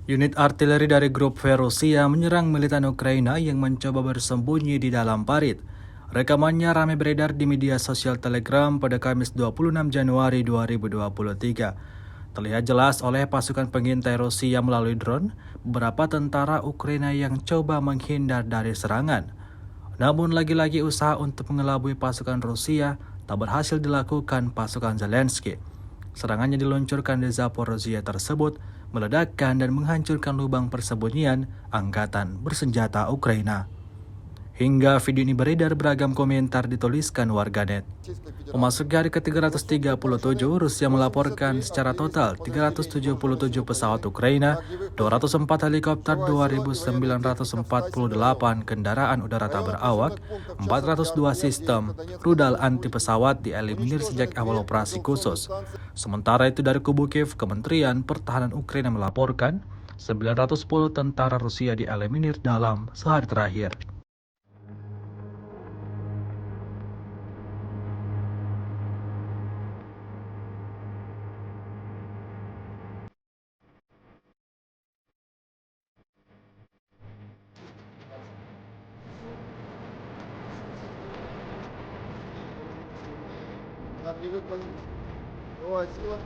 Unit artileri dari grup V Rusia menyerang militan Ukraina yang mencoba bersembunyi di dalam parit. Rekamannya ramai beredar di media sosial Telegram pada Kamis 26 Januari 2023. Terlihat jelas oleh pasukan pengintai Rusia melalui drone, beberapa tentara Ukraina yang coba menghindar dari serangan. Namun lagi-lagi usaha untuk mengelabui pasukan Rusia tak berhasil dilakukan pasukan Zelensky. Serangannya diluncurkan di Zaporozhye tersebut meledakkan dan menghancurkan lubang persembunyian angkatan bersenjata Ukraina. Hingga video ini beredar, beragam komentar dituliskan warganet. Memasuki hari ke-337, Rusia melaporkan secara total 377 pesawat Ukraina, 204 helikopter, 2.948 kendaraan udara tak berawak, 402 sistem rudal anti pesawat dieliminir sejak awal operasi khusus. Sementara itu dari kubu Kiev, Kementerian Pertahanan Ukraina melaporkan 910 tentara Rusia dieliminir dalam sehari terakhir. Привык. Ой, сила,